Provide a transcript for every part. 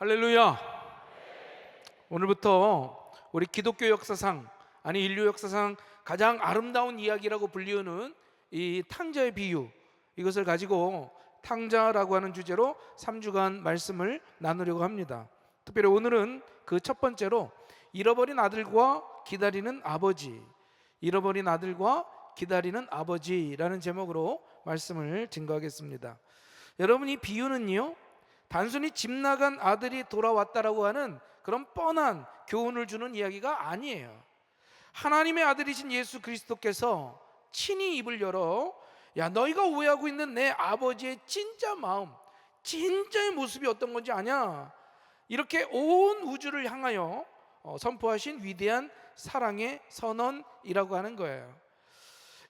할렐루야. 오늘부터 우리 기독교 역사상, 아니 인류 역사상 가장 아름다운 이야기라고 불리우는 이 탕자의 비유, 이것을 가지고 탕자라고 하는 주제로 3주간 말씀을 나누려고 합니다. 특별히 오늘은 그 첫 번째로 잃어버린 아들과 기다리는 아버지, 잃어버린 아들과 기다리는 아버지라는 제목으로 말씀을 증거하겠습니다. 여러분, 이 비유는요, 단순히 집 나간 아들이 돌아왔다라고 하는 그런 뻔한 교훈을 주는 이야기가 아니에요. 하나님의 아들이신 예수 그리스도께서 친히 입을 열어, 야, 너희가 오해하고 있는 내 아버지의 진짜 마음, 진짜의 모습이 어떤 건지 아냐? 이렇게 온 우주를 향하여 선포하신 위대한 사랑의 선언이라고 하는 거예요.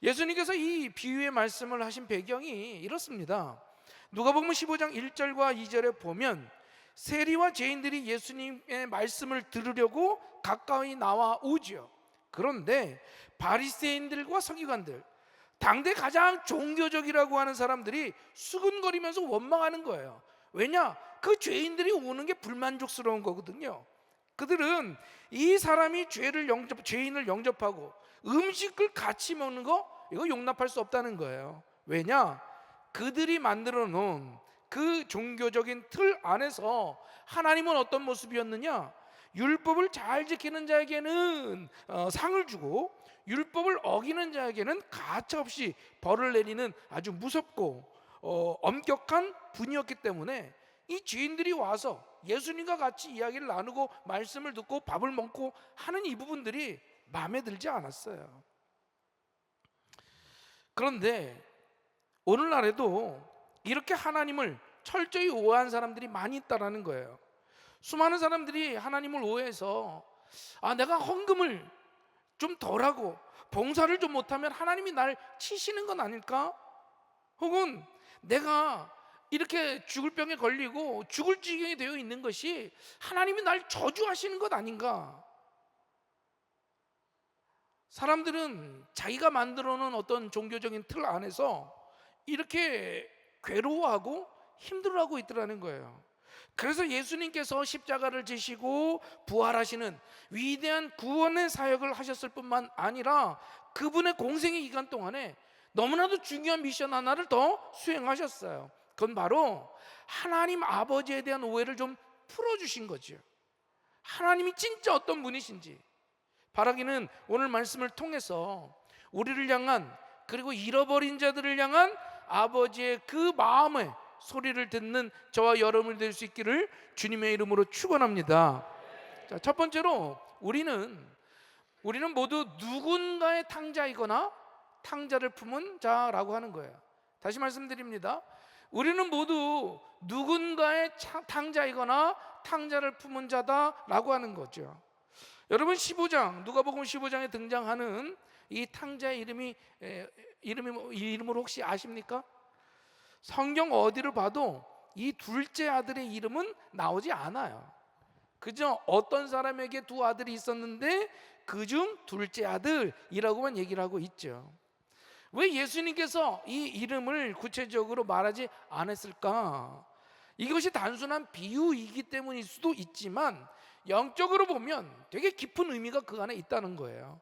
예수님께서 이 비유의 말씀을 하신 배경이 이렇습니다. 누가복음 15장 1절과 2절에 보면 세리와 죄인들이 예수님의 말씀을 들으려고 가까이 나와 오지요. 그런데 바리새인들과 서기관들, 당대 가장 종교적이라고 하는 사람들이 수근거리면서 원망하는 거예요. 왜냐? 그 죄인들이 오는 게 불만족스러운 거거든요. 그들은 이 사람이 죄인을 영접하고 음식을 같이 먹는 거, 이거 용납할 수 없다는 거예요. 왜냐? 그들이 만들어 놓은 그 종교적인 틀 안에서 하나님은 어떤 모습이었느냐? 율법을 잘 지키는 자에게는 상을 주고, 율법을 어기는 자에게는 가차없이 벌을 내리는 아주 무섭고 엄격한 분이었기 때문에 이 죄인들이 와서 예수님과 같이 이야기를 나누고 말씀을 듣고 밥을 먹고 하는 이 부분들이 마음에 들지 않았어요. 그런데 오늘날에도 이렇게 하나님을 철저히 오해한 사람들이 많이 있다는 거예요. 수많은 사람들이 하나님을 오해해서 내가 헌금을 좀 덜하고 봉사를 좀 못하면 하나님이 날 치시는 건 아닐까? 혹은 내가 이렇게 죽을 병에 걸리고 죽을 지경이 되어 있는 것이 하나님이 날 저주하시는 것 아닌가? 사람들은 자기가 만들어 놓은 어떤 종교적인 틀 안에서 이렇게 괴로워하고 힘들어하고 있더라는 거예요. 그래서 예수님께서 십자가를 지시고 부활하시는 위대한 구원의 사역을 하셨을 뿐만 아니라 그분의 공생의 기간 동안에 너무나도 중요한 미션 하나를 더 수행하셨어요. 그건 바로 하나님 아버지에 대한 오해를 좀 풀어주신 거죠. 하나님이 진짜 어떤 분이신지, 바라기는 오늘 말씀을 통해서 우리를 향한, 그리고 잃어버린 자들을 향한 아버지의 그 마음의 소리를 듣는 저와 여러분이 될 수 있기를 주님의 이름으로 축원합니다. 자, 첫 번째로 우리는 모두 누군가의 탕자이거나 탕자를 품은 자라고 하는 거예요. 다시 말씀드립니다. 우리는 모두 누군가의 탕자이거나 탕자를 품은 자다라고 하는 거죠. 여러분, 누가복음 15장에 등장하는 이 탕자의 이름으로 혹시 아십니까? 성경 어디를 봐도 이 둘째 아들의 이름은 나오지 않아요. 그저 어떤 사람에게 두 아들이 있었는데 그중 둘째 아들이라고만 얘기를 하고 있죠. 왜 예수님께서 이 이름을 구체적으로 말하지 않았을까? 이것이 단순한 비유이기 때문일 수도 있지만 영적으로 보면 되게 깊은 의미가 그 안에 있다는 거예요.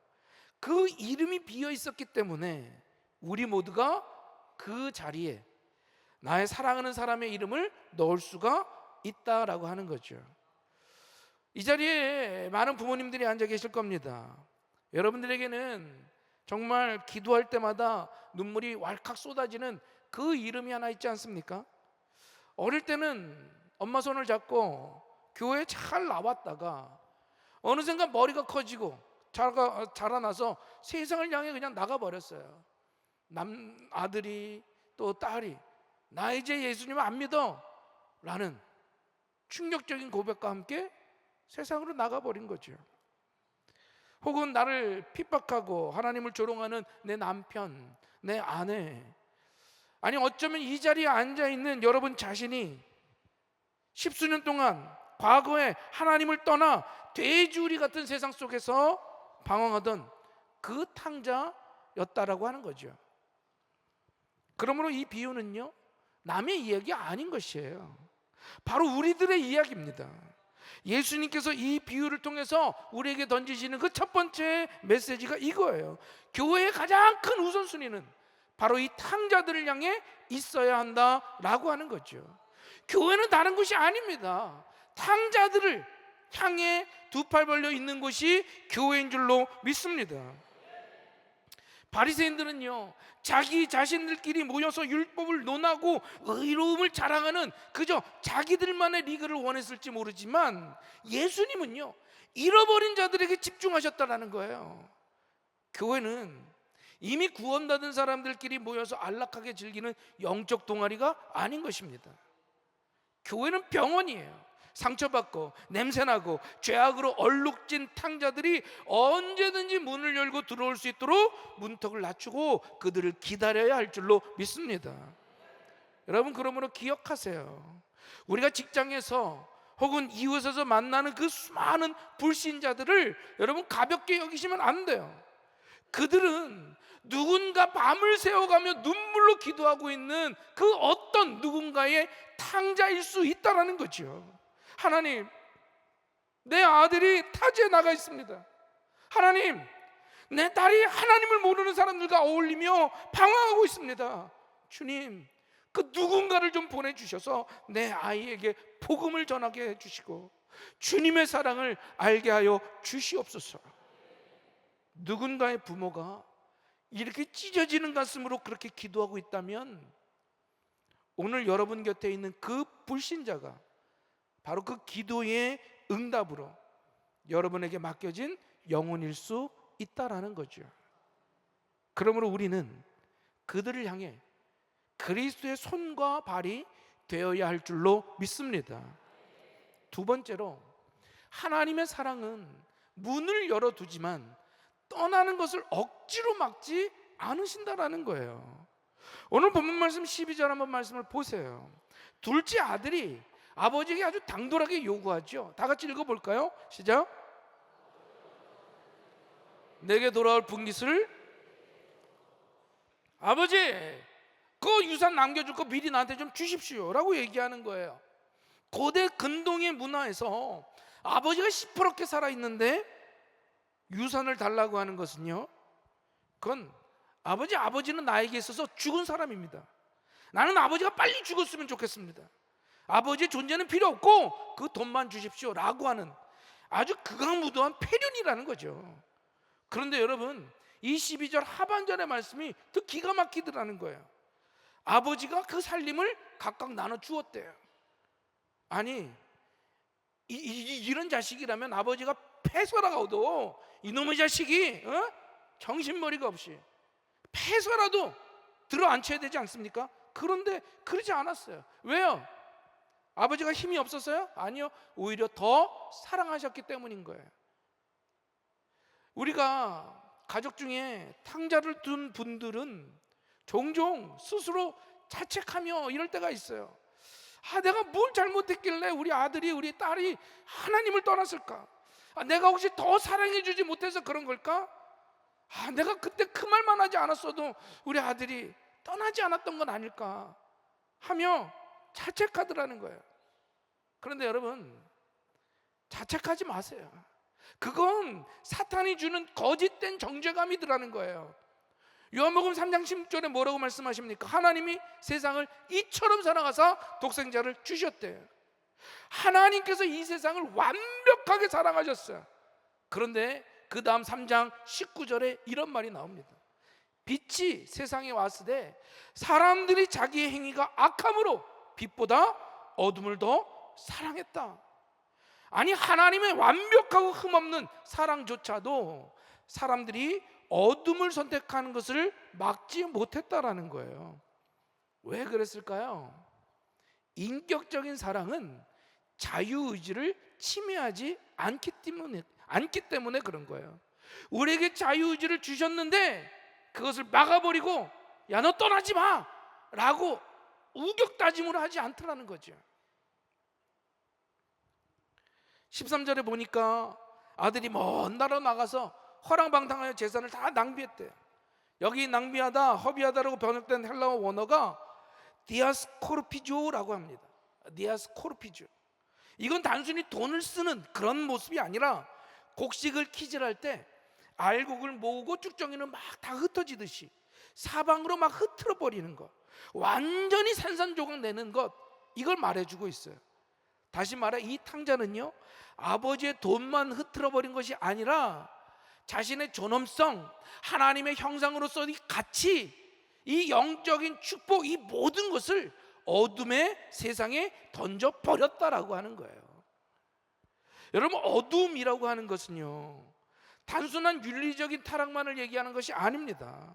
그 이름이 비어 있었기 때문에 우리 모두가 그 자리에 나의 사랑하는 사람의 이름을 넣을 수가 있다라고 하는 거죠. 이 자리에 많은 부모님들이 앉아 계실 겁니다. 여러분들에게는 정말 기도할 때마다 눈물이 왈칵 쏟아지는 그 이름이 하나 있지 않습니까? 어릴 때는 엄마 손을 잡고 교회에 잘 나왔다가 어느샌가 머리가 커지고 자라나서 세상을 향해 그냥 나가버렸어요. 아들이 또 딸이 나 이제 예수님 안 믿어 라는 충격적인 고백과 함께 세상으로 나가버린 거죠. 혹은 나를 핍박하고 하나님을 조롱하는 내 남편, 내 아내, 아니 어쩌면 이 자리에 앉아있는 여러분 자신이 십수년 동안 과거에 하나님을 떠나 돼지우리 같은 세상 속에서 방황하던 그 탕자였다라고 하는 거죠. 그러므로 이 비유는요, 남의 이야기 아닌 것이에요. 바로 우리들의 이야기입니다. 예수님께서 이 비유를 통해서 우리에게 던지시는 그 첫 번째 메시지가 이거예요. 교회의 가장 큰 우선순위는 바로 이 탕자들을 향해 있어야 한다라고 하는 거죠. 교회는 다른 곳이 아닙니다. 탕자들을 향해 두 팔 벌려 있는 곳이 교회인 줄로 믿습니다. 바리새인들은요, 자기 자신들끼리 모여서 율법을 논하고 의로움을 자랑하는 그저 자기들만의 리그를 원했을지 모르지만, 예수님은요 잃어버린 자들에게 집중하셨다라는 거예요. 교회는 이미 구원받은 사람들끼리 모여서 안락하게 즐기는 영적 동아리가 아닌 것입니다. 교회는 병원이에요. 상처받고 냄새나고 죄악으로 얼룩진 탕자들이 언제든지 문을 열고 들어올 수 있도록 문턱을 낮추고 그들을 기다려야 할 줄로 믿습니다. 여러분, 그러므로 기억하세요. 우리가 직장에서 혹은 이웃에서 만나는 그 수많은 불신자들을 여러분 가볍게 여기시면 안 돼요. 그들은 누군가 밤을 새워가며 눈물로 기도하고 있는 그 어떤 누군가의 탕자일 수 있다라는 거죠. 하나님, 내 아들이 타지에 나가 있습니다. 하나님, 내 딸이 하나님을 모르는 사람들과 어울리며 방황하고 있습니다. 주님, 그 누군가를 좀 보내주셔서 내 아이에게 복음을 전하게 해주시고 주님의 사랑을 알게 하여 주시옵소서. 누군가의 부모가 이렇게 찢어지는 가슴으로 그렇게 기도하고 있다면, 오늘 여러분 곁에 있는 그 불신자가 바로 그 기도의 응답으로 여러분에게 맡겨진 영혼일 수 있다라는 거죠. 그러므로 우리는 그들을 향해 그리스도의 손과 발이 되어야 할 줄로 믿습니다. 두 번째로, 하나님의 사랑은 문을 열어두지만 떠나는 것을 억지로 막지 않으신다라는 거예요. 오늘 본문 말씀 12절 한번 말씀을 보세요. 둘째 아들이 아버지에게 아주 당돌하게 요구하죠. 다 같이 읽어볼까요? 시작. 내게 돌아올 분깃을, 아버지 그 유산 남겨줄 거 미리 나한테 좀 주십시오 라고 얘기하는 거예요. 고대 근동의 문화에서 아버지가 시퍼렇게 살아있는데 유산을 달라고 하는 것은요, 그건 아버지는 나에게 있어서 죽은 사람입니다. 나는 아버지가 빨리 죽었으면 좋겠습니다. 아버지의 존재는 필요 없고 그 돈만 주십시오 라고 하는 아주 극악무도한 폐륜이라는 거죠. 그런데 여러분, 이 12절 하반절의 말씀이 더 기가 막히더라는 거예요. 아버지가 그 살림을 각각 나눠 주었대요. 아니, 이런 자식이라면 아버지가 패서라도, 이놈의 자식이 정신머리가 없이 패서라도 들어앉혀야 되지 않습니까? 그런데 그러지 않았어요. 왜요? 아버지가 힘이 없었어요? 아니요, 오히려 더 사랑하셨기 때문인 거예요. 우리가 가족 중에 탕자를 둔 분들은 종종 스스로 자책하며 이럴 때가 있어요. 내가 뭘 잘못했길래 우리 아들이, 우리 딸이 하나님을 떠났을까? 내가 혹시 더 사랑해 주지 못해서 그런 걸까? 내가 그때 그 말만 하지 않았어도 우리 아들이 떠나지 않았던 건 아닐까 하며 자책하더라는 거예요. 그런데 여러분, 자책하지 마세요. 그건 사탄이 주는 거짓된 정죄감이더라는 거예요. 요한복음 3장 16절에 뭐라고 말씀하십니까? 하나님이 세상을 이처럼 사랑하사 독생자를 주셨대요. 하나님께서 이 세상을 완벽하게 사랑하셨어요. 그런데 그 다음 3장 19절에 이런 말이 나옵니다. 빛이 세상에 왔으되 사람들이 자기의 행위가 악함으로 빛보다 어둠을 더 사랑했다. 아니, 하나님의 완벽하고 흠없는 사랑조차도 사람들이 어둠을 선택하는 것을 막지 못했다라는 거예요. 왜 그랬을까요? 인격적인 사랑은 자유의지를 침해하지 않기 때문에 그런 거예요. 우리에게 자유의지를 주셨는데 그것을 막아버리고 야, 너 떠나지 마 라고 우격다짐으로 하지 않더라는 거죠. 13절에 보니까 아들이 먼 나라로 나가서 허랑방탕하여 재산을 다 낭비했대요. 여기 낭비하다, 허비하다라고 번역된 헬라어 원어가 디아스코르피조라고 합니다. 니아스 코르피주. 이건 단순히 돈을 쓰는 그런 모습이 아니라 곡식을 키질할 때 알곡을 모으고 쭉정이는 막 다 흩어지듯이 사방으로 막 흐트러 버리는 것, 완전히 산산조각 내는 것, 이걸 말해주고 있어요. 다시 말해 이 탕자는요, 아버지의 돈만 흐트러 버린 것이 아니라 자신의 존엄성, 하나님의 형상으로서 이 가치, 이 영적인 축복, 이 모든 것을 어둠의 세상에 던져 버렸다라고 하는 거예요. 여러분, 어둠이라고 하는 것은요, 단순한 윤리적인 타락만을 얘기하는 것이 아닙니다.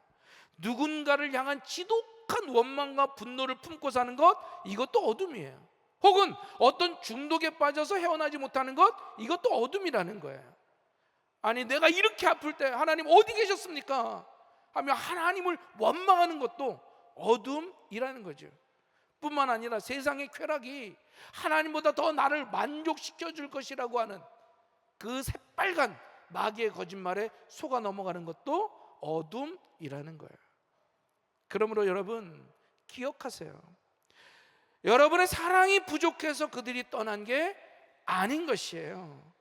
누군가를 향한 지독한 원망과 분노를 품고 사는 것, 이것도 어둠이에요. 혹은 어떤 중독에 빠져서 헤어나지 못하는 것, 이것도 어둠이라는 거예요. 아니, 내가 이렇게 아플 때 하나님 어디 계셨습니까? 하며 하나님을 원망하는 것도 어둠이라는 거죠. 뿐만 아니라 세상의 쾌락이 하나님보다 더 나를 만족시켜 줄 것이라고 하는 그 새빨간 마귀의 거짓말에 속아 넘어가는 것도 어둠이라는 거예요. 그러므로 여러분, 기억하세요. 여러분의 사랑이 부족해서 그들이 떠난 게 아닌 것이에요.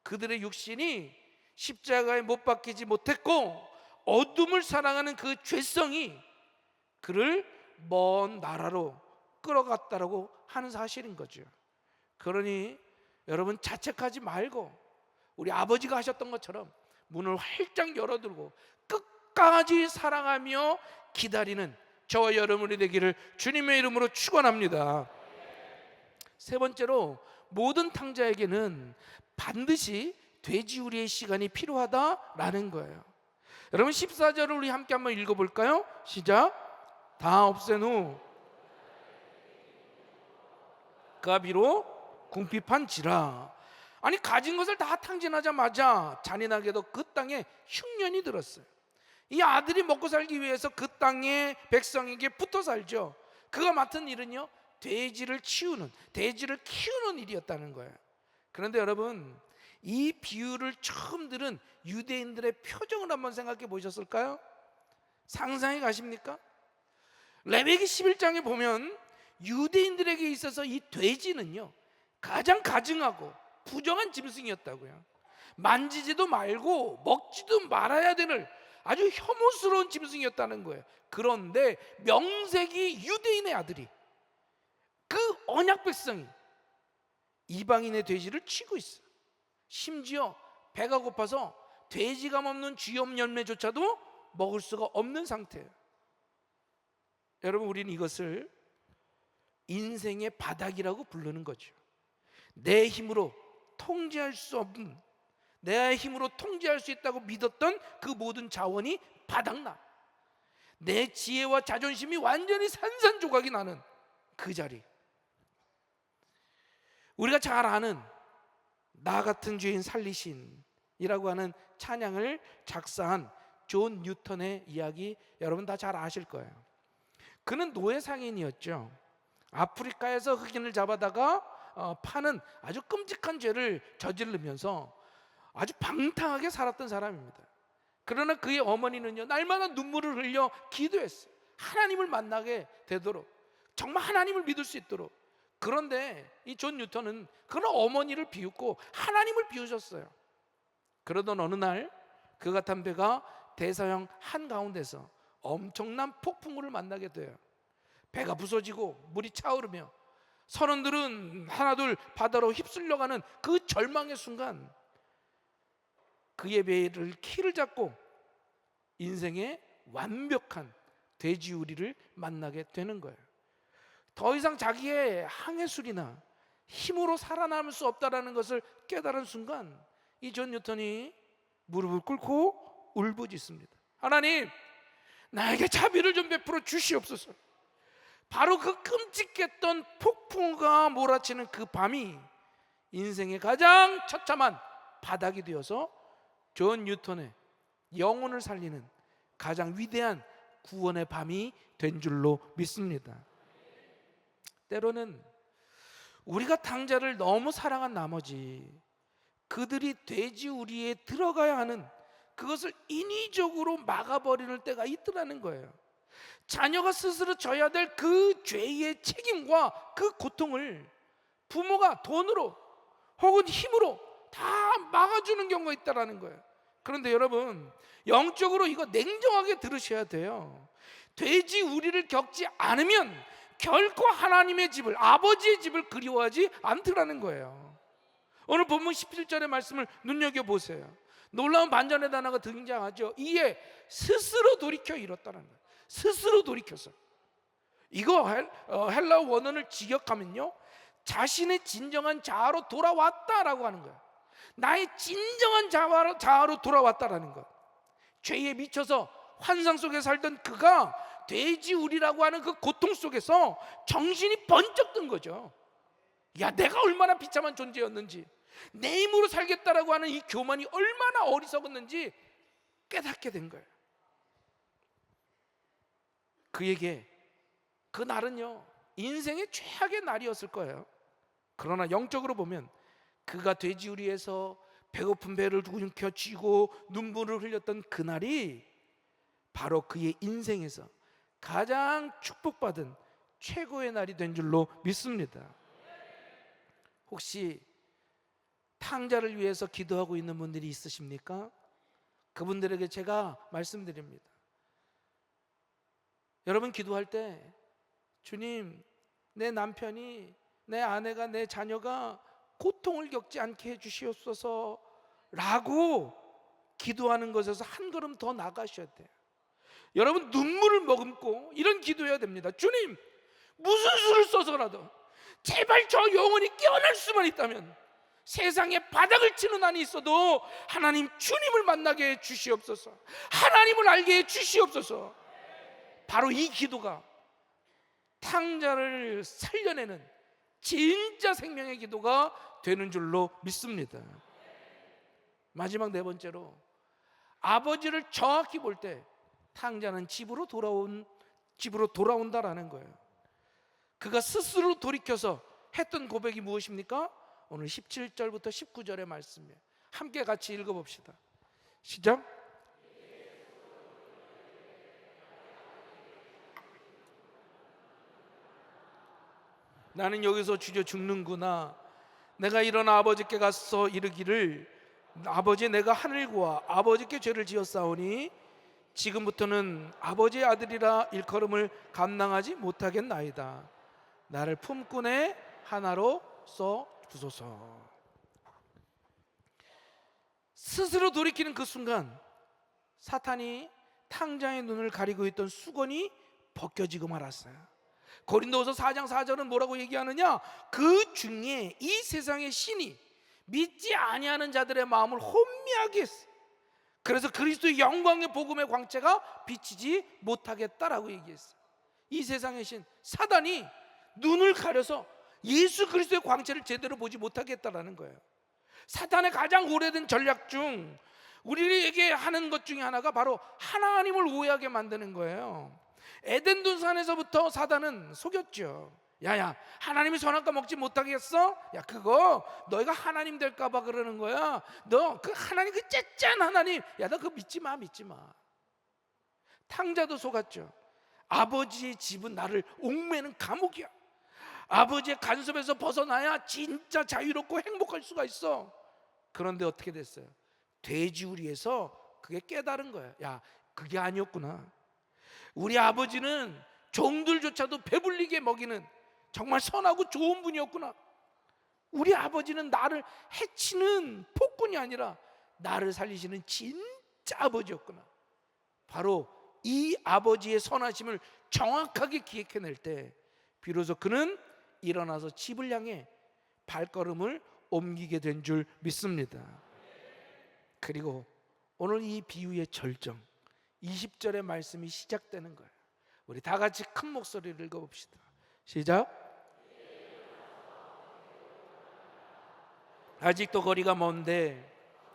그들의 육신이 십자가에 못 박히지 못했고 어둠을 사랑하는 그 죄성이 그를 먼 나라로 끌어갔다라고 하는 사실인 거죠. 그러니 여러분, 자책하지 말고 우리 아버지가 하셨던 것처럼 문을 활짝 열어두고 끝까지 사랑하며 기다리는 저와 여러분이 되기를 주님의 이름으로 축원합니다. 세 번째로, 모든 탕자에게는 반드시 돼지우리의 시간이 필요하다라는 거예요. 여러분, 14절을 우리 함께 한번 읽어볼까요? 시작. 다 없앤 후 가비로 궁핍한지라. 아니, 가진 것을 다 탕진하자마자 잔인하게도 그 땅에 흉년이 들었어요. 이 아들이 먹고 살기 위해서 그 땅의 백성에게 붙어 살죠. 그가 맡은 일은요, 돼지를 치우는, 돼지를 키우는 일이었다는 거예요. 그런데 여러분, 이 비유를 처음 들은 유대인들의 표정을 한번 생각해 보셨을까요? 상상이 가십니까? 레위기 11장에 보면 유대인들에게 있어서 이 돼지는요, 가장 가증하고 부정한 짐승이었다고요. 만지지도 말고 먹지도 말아야 되는 아주 혐오스러운 짐승이었다는 거예요. 그런데 명색이 유대인의 아들이, 그 언약 백성이 이방인의 돼지를 치고 있어요. 심지어 배가 고파서 돼지감 없는 쥐염 열매조차도 먹을 수가 없는 상태예요. 여러분, 우리는 이것을 인생의 바닥이라고 부르는 거죠. 내 힘으로 통제할 수 없는, 내 힘으로 통제할 수 있다고 믿었던 그 모든 자원이 바닥나, 내 지혜와 자존심이 완전히 산산조각이 나는 그 자리. 우리가 잘 아는 나 같은 죄인 살리신이라고 하는 찬양을 작사한 존 뉴턴의 이야기 여러분 다 잘 아실 거예요. 그는 노예 상인이었죠. 아프리카에서 흑인을 잡아다가 파는 아주 끔찍한 죄를 저지르면서 아주 방탕하게 살았던 사람입니다. 그러나 그의 어머니는요, 날마다 눈물을 흘려 기도했어요. 하나님을 만나게 되도록, 정말 하나님을 믿을 수 있도록. 그런데 이 존 뉴턴은 그런 어머니를 비웃고 하나님을 비우셨어요. 그러던 어느 날 그가 탄 배가 대서양 한가운데서 엄청난 폭풍우를 만나게 돼요. 배가 부서지고 물이 차오르며 선원들은 하나둘 바다로 휩쓸려가는 그 절망의 순간, 그의 배를 키를 잡고 인생의 완벽한 돼지우리를 만나게 되는 거예요. 더 이상 자기의 항해술이나 힘으로 살아남을 수 없다는 것을 깨달은 순간, 이 존 뉴턴이 무릎을 꿇고 울부짖습니다. 하나님, 나에게 자비를 좀 베풀어 주시옵소서. 바로 그 끔찍했던 폭풍우가 몰아치는 그 밤이 인생의 가장 처참한 바닥이 되어서 존 뉴턴의 영혼을 살리는 가장 위대한 구원의 밤이 된 줄로 믿습니다. 때로는 우리가 탕자를 너무 사랑한 나머지 그들이 돼지우리에 들어가야 하는 그것을 인위적으로 막아버리는 때가 있더라는 거예요. 자녀가 스스로 져야 될 그 죄의 책임과 그 고통을 부모가 돈으로 혹은 힘으로 다 막아주는 경우가 있다라는 거예요. 그런데 여러분, 영적으로 이거 냉정하게 들으셔야 돼요. 돼지 우리를 겪지 않으면 결코 하나님의 집을, 아버지의 집을 그리워하지 않더라는 거예요. 오늘 본문 17절의 말씀을 눈여겨보세요. 놀라운 반전의 단어가 등장하죠. 이에 스스로 돌이켜 이뤘다는 거예요. 스스로 돌이켜서. 이거 헬라어 원어를 직역하면요, 자신의 진정한 자아로 돌아왔다라고 하는 거예요. 나의 진정한 자아로 돌아왔다라는 것. 죄에 미쳐서 환상 속에 살던 그가 돼지우리라고 하는 그 고통 속에서 정신이 번쩍 든 거죠. 야, 내가 얼마나 비참한 존재였는지, 내 힘으로 살겠다라고 하는 이 교만이 얼마나 어리석었는지 깨닫게 된 거예요. 그에게 그 날은요, 인생의 최악의 날이었을 거예요. 그러나 영적으로 보면 그가 돼지우리에서 배고픈 배를 움켜쥐고 눈물을 흘렸던 그날이 바로 그의 인생에서 가장 축복받은 최고의 날이 된 줄로 믿습니다. 혹시 탕자를 위해서 기도하고 있는 분들이 있으십니까? 그분들에게 제가 말씀드립니다. 여러분, 기도할 때 주님, 내 남편이, 내 아내가, 내 자녀가 고통을 겪지 않게 해주시옵소서 라고 기도하는 것에서 한 걸음 더 나가셔야 돼요. 여러분, 눈물을 머금고 이런 기도해야 됩니다. 주님, 무슨 수를 써서라도 제발 저 영혼이 깨어날 수만 있다면, 세상에 바닥을 치는 한이 있어도 하나님 주님을 만나게 해 주시옵소서, 하나님을 알게 해 주시옵소서. 바로 이 기도가 탕자를 살려내는 진짜 생명의 기도가 되는 줄로 믿습니다. 마지막 네 번째로, 아버지를 정확히 볼 때 탕자는 집으로 돌아온다라는 거예요. 그가 스스로 돌이켜서 했던 고백이 무엇입니까? 오늘 17절부터 19절의 말씀이에요. 함께 같이 읽어봅시다. 시작. 나는 여기서 주저 죽는구나. 내가 일어나 아버지께 가서 이르기를, 아버지, 내가 하늘과 아버지께 죄를 지었사오니 지금부터는 아버지의 아들이라 일컬음을 감당하지 못하겠나이다. 나를 품꾼의 하나로 써 주소서. 스스로 돌이키는 그 순간 사탄이 탕자의 눈을 가리고 있던 수건이 벗겨지고 말았어요. 고린도후서 4장 4절은 뭐라고 얘기하느냐? 그 중에 이 세상의 신이 믿지 아니하는 자들의 마음을 혼미하게 했어. 그래서 그리스도의 영광의 복음의 광채가 비치지 못하겠다라고 얘기했어요. 이 세상의 신 사단이 눈을 가려서 예수 그리스도의 광채를 제대로 보지 못하겠다라는 거예요. 사탄의 가장 오래된 전략 중 우리에게 하는 것 중에 하나가 바로 하나님을 오해하게 만드는 거예요. 에덴 동산에서부터 사단은 속였죠. 야야, 하나님이 선악과 먹지 못하겠어? 야, 그거 너희가 하나님 될까 봐 그러는 거야. 너 그 하나님, 그 째짠 하나님, 야, 너 그거 믿지 마. 탕자도 속았죠. 아버지의 집은 나를 옥매는 감옥이야. 아버지의 간섭에서 벗어나야 진짜 자유롭고 행복할 수가 있어. 그런데 어떻게 됐어요? 돼지우리에서 그게 깨달은 거야. 야, 그게 아니었구나. 우리 아버지는 종들조차도 배불리게 먹이는 정말 선하고 좋은 분이었구나. 우리 아버지는 나를 해치는 폭군이 아니라 나를 살리시는 진짜 아버지였구나. 바로 이 아버지의 선하심을 정확하게 기억해낼 때 비로소 그는 일어나서 집을 향해 발걸음을 옮기게 된 줄 믿습니다. 그리고 오늘 이 비유의 절정 20절의 말씀이 시작되는 거예요. 우리 다 같이 큰 목소리를 읽어봅시다. 시작. 아직도 거리가 먼데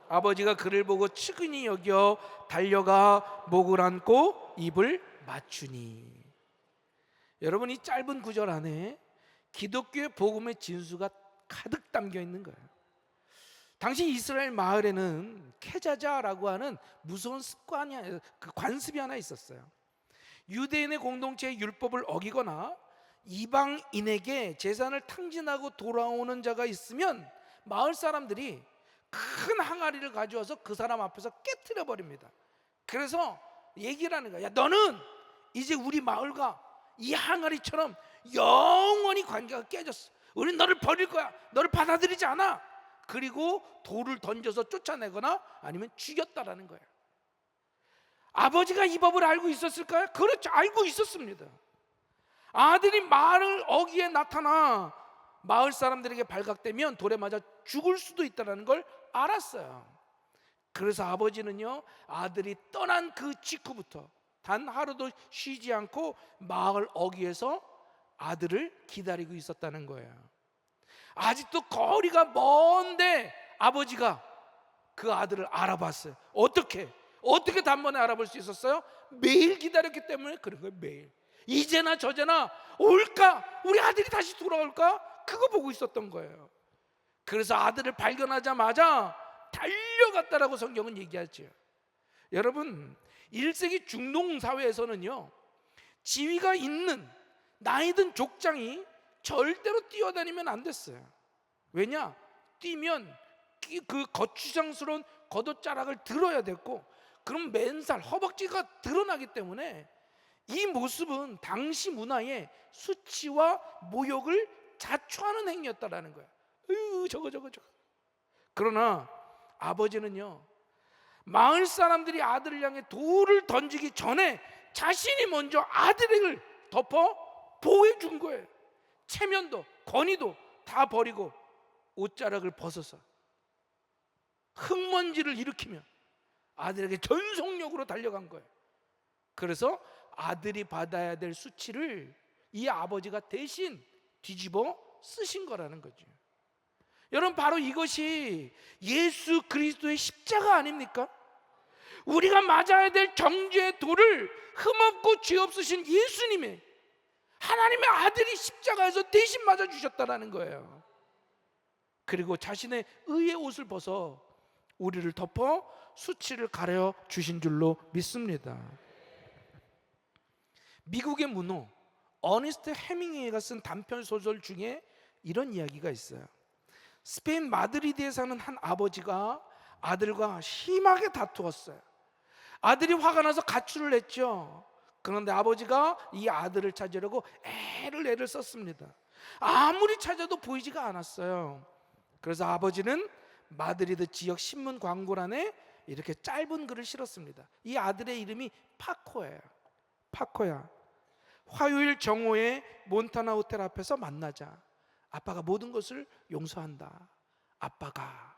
아버지가 그를 보고 측은히 여겨 달려가 목을 안고 입을 맞추니. 여러분, 이 짧은 구절 안에 기독교의 복음의 진수가 가득 담겨 있는 거예요. 당시 이스라엘 마을에는 케자자라고 하는 무서운 습관이, 그 관습이 하나 있었어요. 유대인의 공동체의 율법을 어기거나 이방인에게 재산을 탕진하고 돌아오는 자가 있으면 마을 사람들이 큰 항아리를 가져와서 그 사람 앞에서 깨트려 버립니다. 그래서 얘기를 하는 거야. 야, 너는 이제 우리 마을과 이 항아리처럼 영원히 관계가 깨졌어. 우린 너를 버릴 거야. 너를 받아들이지 않아. 그리고 돌을 던져서 쫓아내거나 아니면 죽였다라는 거야. 아버지가 이 법을 알고 있었을까요? 그렇죠, 알고 있었습니다. 아들이 말을 어기에 나타나 마을 사람들에게 발각되면 돌에 맞아 죽을 수도 있다는 걸 알았어요. 그래서 아버지는요, 아들이 떠난 그 직후부터 단 하루도 쉬지 않고 마을 어귀에서 아들을 기다리고 있었다는 거예요. 아직도 거리가 먼데 아버지가 그 아들을 알아봤어요. 어떻게 단번에 알아볼 수 있었어요? 매일 기다렸기 때문에 그런 거예요. 매일. 이제나 저제나 올까? 우리 아들이 다시 돌아올까? 그거 보고 있었던 거예요. 그래서 아들을 발견하자마자 달려갔다라고 성경은 얘기하죠. 여러분, 1세기 중동 사회에서는요, 지위가 있는 나이든 족장이 절대로 뛰어다니면 안 됐어요. 왜냐? 뛰면 그 거추장스러운 겉옷자락을 들어야 됐고, 그럼 맨살 허벅지가 드러나기 때문에 이 모습은 당시 문화의 수치와 모욕을 자초하는 행위였다라는 거야. 저거. 그러나 아버지는요, 마을 사람들이 아들을 향해 돌을 던지기 전에 자신이 먼저 아들을 덮어 보호해 준 거예요. 체면도 권위도 다 버리고 옷자락을 벗어서 흙먼지를 일으키며 아들에게 전속력으로 달려간 거예요. 그래서 아들이 받아야 될 수치를 이 아버지가 대신 뒤집어 쓰신 거라는 거죠. 여러분, 바로 이것이 예수 그리스도의 십자가 아닙니까? 우리가 맞아야 될 정죄의 돌을 흠없고 죄 없으신 예수님의, 하나님의 아들이 십자가에서 대신 맞아주셨다라는 거예요. 그리고 자신의 의의 옷을 벗어 우리를 덮어 수치를 가려 주신 줄로 믿습니다. 미국의 문호 어니스트 해밍웨이가 쓴 단편 소설 중에 이런 이야기가 있어요. 스페인 마드리드에 사는 한 아버지가 아들과 심하게 다투었어요. 아들이 화가 나서 가출을 했죠. 그런데 아버지가 이 아들을 찾으려고 애를 썼습니다. 아무리 찾아도 보이지가 않았어요. 그래서 아버지는 마드리드 지역 신문 광고란에 이렇게 짧은 글을 실었습니다. 이 아들의 이름이 파코예요. 파코야, 화요일 정오에 몬타나 호텔 앞에서 만나자. 아빠가 모든 것을 용서한다. 아빠가.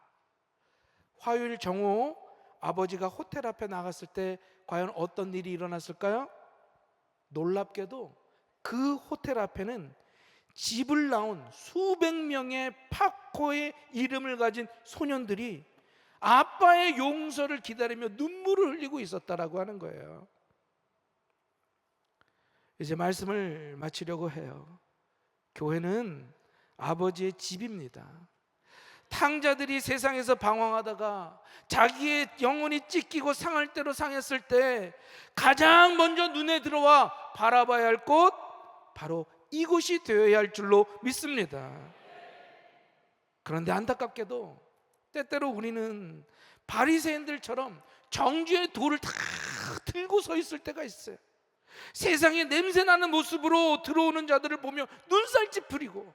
화요일 정오 아버지가 호텔 앞에 나갔을 때 과연 어떤 일이 일어났을까요? 놀랍게도 그 호텔 앞에는 집을 나온 수백 명의 파코의 이름을 가진 소년들이 아빠의 용서를 기다리며 눈물을 흘리고 있었다라고 하는 거예요. 이제 말씀을 마치려고 해요. 교회는 아버지의 집입니다. 탕자들이 세상에서 방황하다가 자기의 영혼이 찢기고 상할 대로 상했을 때 가장 먼저 눈에 들어와 바라봐야 할 곳, 바로 이곳이 되어야 할 줄로 믿습니다. 그런데 안타깝게도 때때로 우리는 바리새인들처럼 정죄의 돌을 다 들고 서 있을 때가 있어요. 세상에 냄새나는 모습으로 들어오는 자들을 보며 눈살 찌푸리고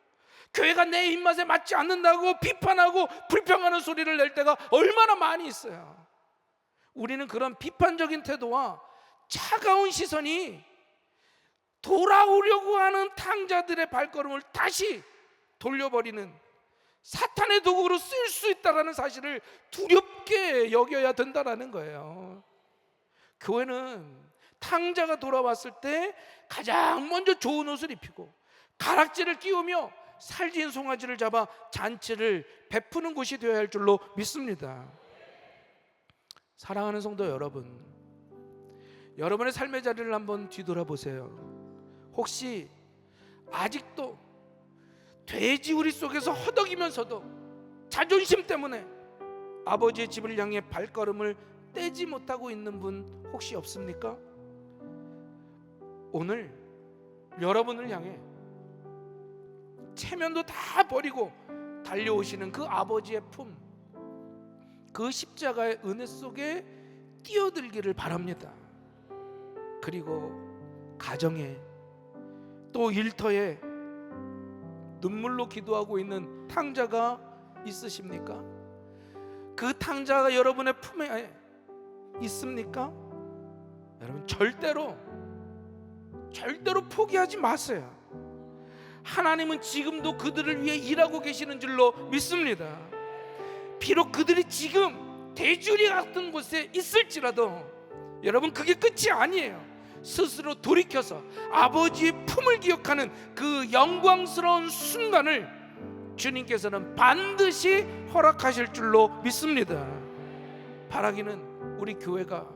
교회가 내 입맛에 맞지 않는다고 비판하고 불평하는 소리를 낼 때가 얼마나 많이 있어요. 우리는 그런 비판적인 태도와 차가운 시선이 돌아오려고 하는 탕자들의 발걸음을 다시 돌려버리는 사탄의 도구로 쓸 수 있다는 사실을 두렵게 여겨야 된다는 거예요. 교회는 탕자가 돌아왔을 때 가장 먼저 좋은 옷을 입히고 가락지를 끼우며 살진 송아지를 잡아 잔치를 베푸는 곳이 되어야 할 줄로 믿습니다. 사랑하는 성도 여러분, 여러분의 삶의 자리를 한번 뒤돌아보세요. 혹시 아직도 돼지우리 속에서 허덕이면서도 자존심 때문에 아버지의 집을 향해 발걸음을 떼지 못하고 있는 분 혹시 없습니까? 오늘 여러분을 향해 체면도 다 버리고 달려오시는 그 아버지의 품, 그 십자가의 은혜 속에 뛰어들기를 바랍니다. 그리고 가정에 또 일터에 눈물로 기도하고 있는 탕자가 있으십니까? 그 탕자가 여러분의 품에 있습니까? 여러분 절대로 포기하지 마세요. 하나님은 지금도 그들을 위해 일하고 계시는 줄로 믿습니다. 비록 그들이 지금 대주리 같은 곳에 있을지라도 여러분 그게 끝이 아니에요. 스스로 돌이켜서 아버지의 품을 기억하는 그 영광스러운 순간을 주님께서는 반드시 허락하실 줄로 믿습니다. 바라기는 우리 교회가,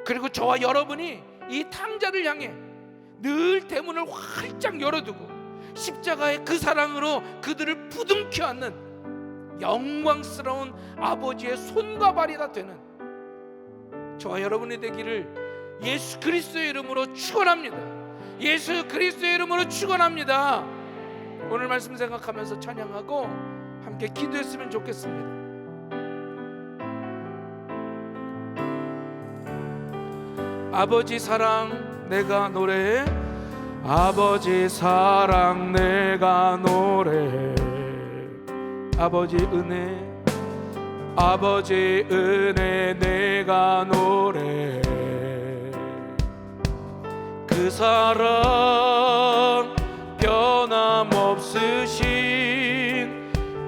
그리고 저와 여러분이 이 탕자를 향해 늘 대문을 활짝 열어두고 십자가의 그 사랑으로 그들을 부둥켜 안는 영광스러운 아버지의 손과 발이 다 되는 저와 여러분이 되기를 예수 그리스도의 이름으로 축원합니다. 예수 그리스도의 이름으로 축원합니다. 오늘 말씀 생각하면서 찬양하고 함께 기도했으면 좋겠습니다. 아버지 사랑 내가 노래해, 아버지 사랑 내가 노래해, 아버지 은혜, 아버지 은혜 내가 노래해. 그 사랑 변함없으신,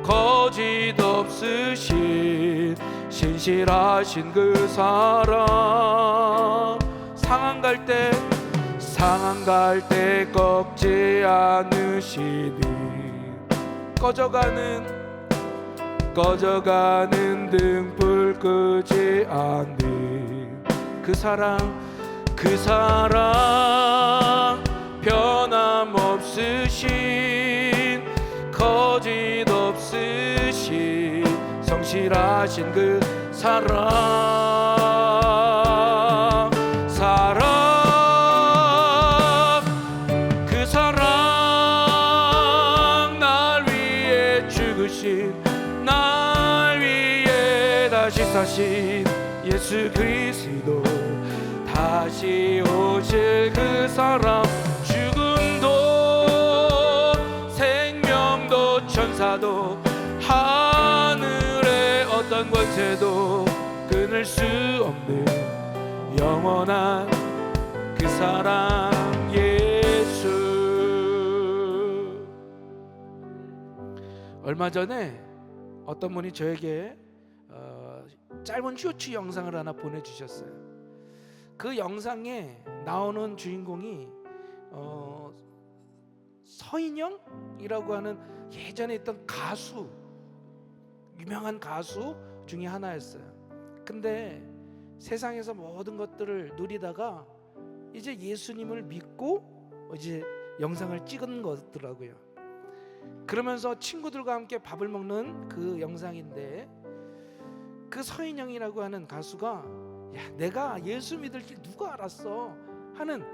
거짓 없으신 신실하신 그 사랑, 상한 갈 때 꺾지 않으시니, 꺼져가는 등불 끄지 않는 그 사랑 변함없으신, 거짓 없으신 성실하신 그 사랑, 그 사랑 날 위해 죽으신, 날 위해 다시 사신 예수 그리스도, 다시 오실 그 사랑, 죽음도 생명도 천사도 하늘의 어떤 권세도 끊을 수 없는 영원한 그 사랑 예수. 얼마 전에 어떤 분이 저에게 짧은 쇼츠 영상을 하나 보내주셨어요. 그 영상에 나오는 주인공이 서인영이라고 하는 예전에 있던 가수, 유명한 가수 중에 하나였어요. 근데 세상에서 모든 것들을 누리다가 이제 예수님을 믿고 이제 영상을 찍은 거더라고요. 그러면서 친구들과 함께 밥을 먹는 그 영상인데, 그 서인영이라고 하는 가수가 야, 내가 예수 믿을 줄 누가 알았어 하는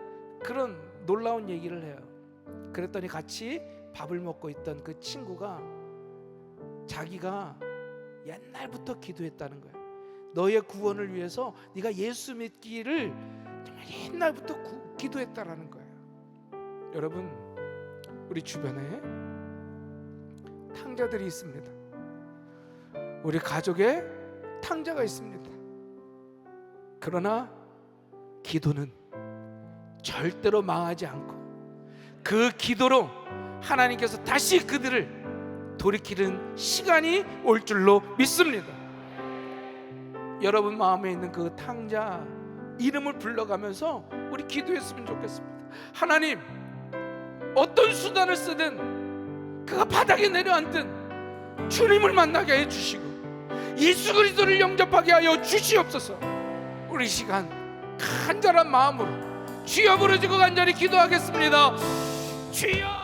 그런 놀라운 얘기를 해요. 그랬더니 같이 밥을 먹고 있던 그 친구가 자기가 옛날부터 기도했다는 거예요. 너의 구원을 위해서 네가 예수 믿기를 정말 옛날부터 기도했다라는 거예요. 여러분, 우리 주변에 탕자들이 있습니다. 우리 가족에 탕자가 있습니다. 그러나 기도는 절대로 망하지 않고 그 기도로 하나님께서 다시 그들을 돌이키는 시간이 올 줄로 믿습니다. 여러분 마음에 있는 그 탕자 이름을 불러가면서 우리 기도했으면 좋겠습니다. 하나님, 어떤 수단을 쓰든 그가 바닥에 내려앉든 주님을 만나게 해주시고 예수 그리스도를 영접하게 하여 주시옵소서. 우리 시간 간절한 마음으로 주여 부르짖고 간절히 기도하겠습니다. 주여.